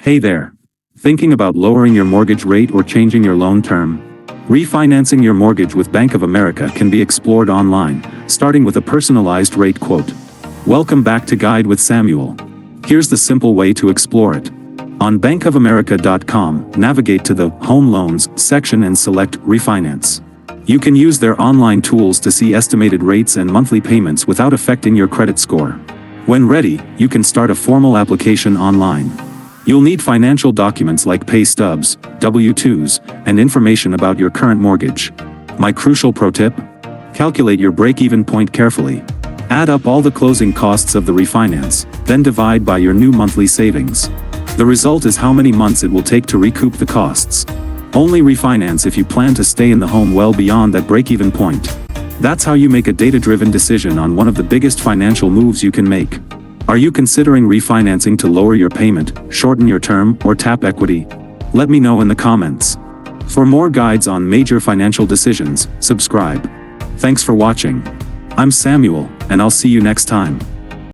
Hey there. Thinking about lowering your mortgage rate or changing your loan term? Refinancing your mortgage with Bank of America can be explored online, starting with a personalized rate quote. Welcome back to Guide with Samuel. Here's the simple way to explore it. On bankofamerica.com, navigate to the Home Loans section and select Refinance. You can use their online tools to see estimated rates and monthly payments without affecting your credit score. When ready, you can start a formal application online. You'll need financial documents like pay stubs, W-2s, and information about your current mortgage. My crucial pro tip? Calculate your break-even point carefully. Add up all the closing costs of the refinance, then divide by your new monthly savings. The result is how many months it will take to recoup the costs. Only refinance if you plan to stay in the home well beyond that break-even point. That's how you make a data-driven decision on one of the biggest financial moves you can make. Are you considering refinancing to lower your payment, shorten your term, or tap equity? Let me know in the comments. For more guides on major financial decisions, subscribe. Thanks for watching. I'm Samuel, and I'll see you next time.